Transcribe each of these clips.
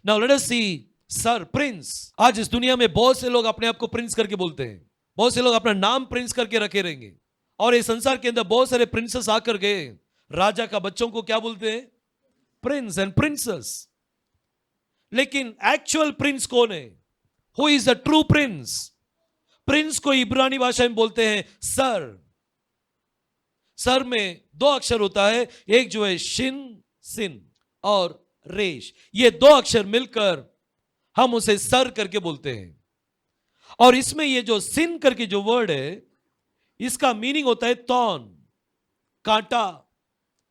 Now let us सी sir, Prince. आज इस दुनिया में बहुत से लोग अपने आप को प्रिंस करके बोलते हैं, बहुत से लोग अपना नाम प्रिंस करके रखे रहेंगे। और इस संसार के अंदर बहुत सारे प्रिंसेस आकर गए, राजा का बच्चों को क्या बोलते हैं? Prince and princess. लेकिन एक्चुअल प्रिंस कौन है? Who is the true Prince? Prince को इब्रानी भाषा में बोलते हैं सर। सर में दो अक्षर होता है, एक जो है शिन, सिन, और रेश। ये दो अक्षर मिलकर हम उसे सर करके बोलते हैं। और इसमें ये जो सिन करके जो वर्ड है, इसका मीनिंग होता है तौन, कांटा।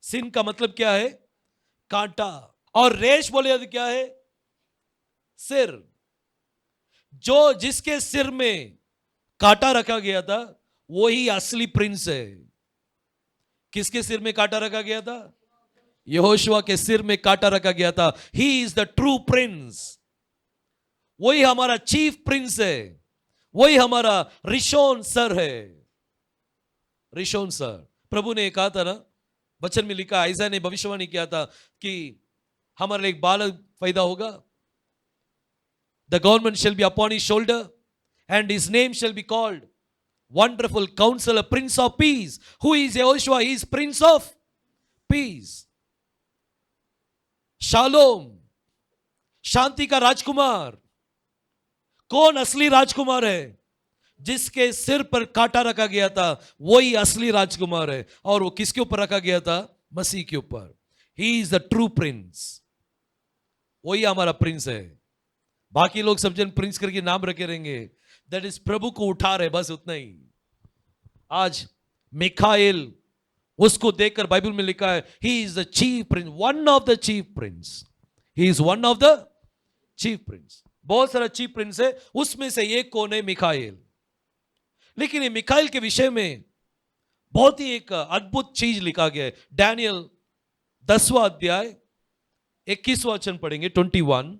सिन का मतलब क्या है? कांटा। और रेश बोले तो क्या है? सिर। जो जिसके सिर में कांटा रखा गया था वही असली प्रिंस है। किसके सिर में कांटा रखा गया था? यहोशुआ के सिर में कांटा रखा गया था। He is the true Prince. वही हमारा चीफ प्रिंस है, वही हमारा रिशोन सर है। रिशोन सर। प्रभु ने कहा था ना, वचन में लिखा, आइज़ा ने भविष्यवाणी किया था कि हमारे लिए एक बालक पैदा होगा, the government shall be upon his shoulder and his name shall be called Wonderful Counselor, Prince of Peace. Who is Yehoshua? He is Prince of Peace. Shalom, शांति का राजकुमार। कौन असली राजकुमार है? जिसके सिर पर कांटा रखा गया था वही असली राजकुमार है। और वो किसके ऊपर रखा गया था? मसीह के ऊपर। He is the true Prince. वही हमारा प्रिंस है। बाकी लोग सब जन प्रिंस करके नाम रखे रहेंगे, दैट इज प्रभु को उठा रहे, बस उतना ही। आज मिखाएल, उसको देखकर बाइबल में लिखा है he is the chief Prince, one of the chief Prince. He is one of the chief Prince. बहुत सारा चीफ प्रिंस है, उसमें से एक कौन है? मिखाएल। लेकिन ये मिखाएल के विषय में बहुत ही एक अद्भुत चीज लिखा गया है। डैनियल 10वां अध्याय 21वां वचन पढ़ेंगे, 21।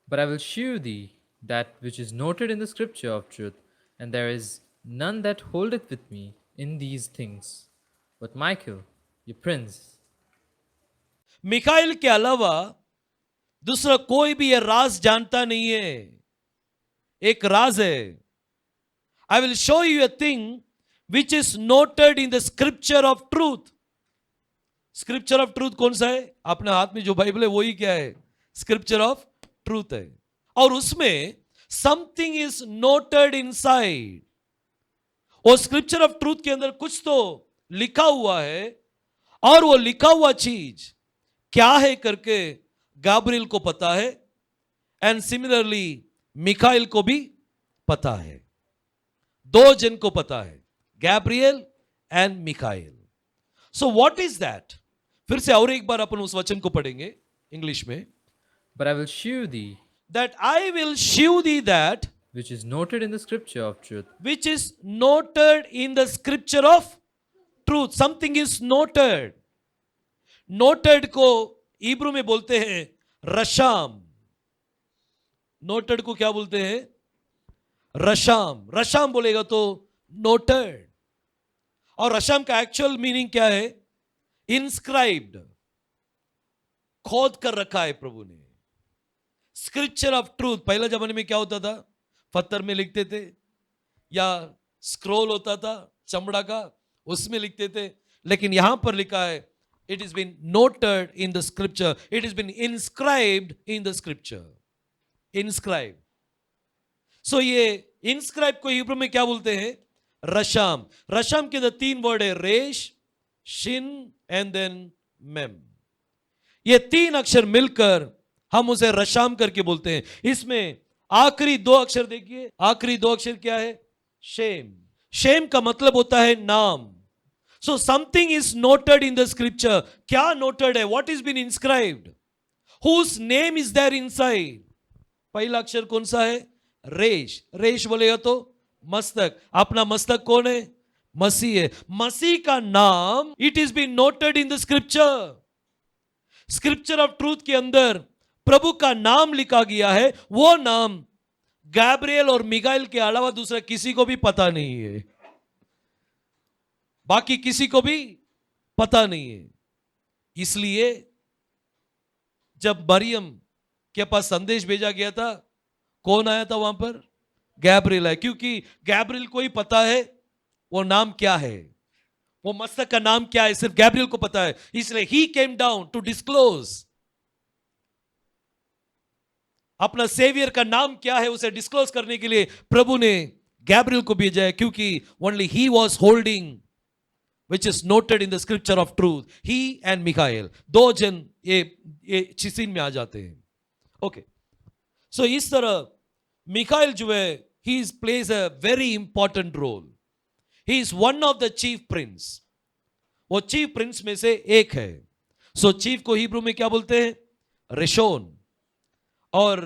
But I will shew thee that which is noted in the scripture of truth, and there is none that holdeth with me in these things, but Michael, your prince. मिखाएल के अलावा दूसरा कोई भी यह राज जानता नहीं है। एक राज है। I will show U a thing which is noted in the scripture of truth. Scripture of truth कौन सा है? अपने हाथ में जो बाइबल है वही क्या है? स्क्रिप्चर ऑफ ट्रूथ है। और उसमें समथिंग इज नोटेड इनसाइड। और स्क्रिप्चर ऑफ ट्रूथ के अंदर कुछ तो लिखा हुआ है, और वो लिखा हुआ चीज क्या है करके गैब्रिएल को पता है, एंड सिमिलरली मिखाएल को भी पता है। दो जन को पता है, Gabriel and Michael. So what is that? फिर से और एक बार अपन उस वचन को पढ़ेंगे इंग्लिश में। But I will shew thee That I will shew thee that which is noted in the scripture of truth. which is noted in the scripture of truth. Something is noted. Noted को इब्रू में बोलते हैं रशाम। Noted को क्या बोलते हैं? रशाम। रशाम बोलेगा तो noted। और रशाम का एक्चुअल मीनिंग क्या है? इंस्क्राइब्ड, खोद कर रखा है प्रभु ने। स्क्रिप्चर ऑफ ट्रूथ, पहले जमाने में क्या होता था? पत्थर में लिखते थे, या स्क्रोल होता था चमड़ा का, उसमें लिखते थे। लेकिन यहां पर लिखा है it is been noted in the scripture, it is been inscribed in the scripture. Inscribe. So ये इंस्क्राइब को हिब्रू में क्या बोलते हैं? रशाम। रशाम के अंदर तीन वर्ड है, रेश, शिन एंड देन मेम। ये तीन अक्षर मिलकर हम उसे रशाम करके बोलते हैं। इसमें आखिरी दो अक्षर देखिए, आखिरी दो अक्षर क्या है? शेम। शेम का मतलब होता है नाम। So something is noted in the scripture. क्या नोटेड है? What is been inscribed? Whose name is there inside? पहला अक्षर कौन सा है? रेश। रेश बोलेगा तो मस्तक। अपना मस्तक कौन है? मसीह है। मसीह का नाम it is been noted in the scripture. Scripture of truth के अंदर प्रभु का नाम लिखा गया है। वो नाम गैब्रिएल और मिखाएल के अलावा दूसरा किसी को भी पता नहीं है, बाकी किसी को भी पता नहीं है। इसलिए जब मरियम के पास संदेश भेजा गया था, कौन आया था वहां पर? गैब्रिएल है, क्योंकि गैब्रिएल को ही पता है वो नाम क्या है, वो मस्तक का नाम क्या है, सिर्फ गैब्रिएल को पता है। इसलिए ही केम डाउन टू डिस्क्लोज अपना सेवियर का नाम क्या है उसे डिस्क्लोज करने के लिए प्रभु ने गैब्रिएल को भेजा है, क्योंकि only he was holding which is noted in the scripture of truth. He and Michael, दो जन ये चिसीन में आ जाते हैं। ओके, सो इस तरह मिखाइल जो है, he plays a very important role. He is one of the chief prince. वो चीफ प्रिंस में से एक है। सो चीफ को हिब्रू में क्या बोलते हैं? रेशोन। और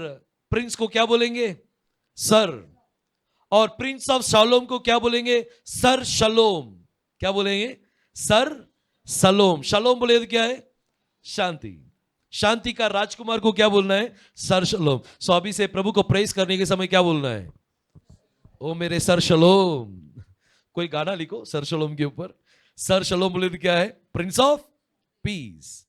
प्रिंस को क्या बोलेंगे? सर। और प्रिंस ऑफ शालोम को क्या बोलेंगे? सर शलोम। क्या बोलेंगे? Sir Salom. शलोम बोले तो क्या है? शांति। शांति का राजकुमार को क्या बोलना है? सर शलोम। सो अभी से प्रभु को प्रेज करने के समय क्या बोलना है? ओ मेरे सर शलोम। कोई गाना लिखो सर शलोम के ऊपर। सर शलोम बोले तो क्या है? Prince of peace.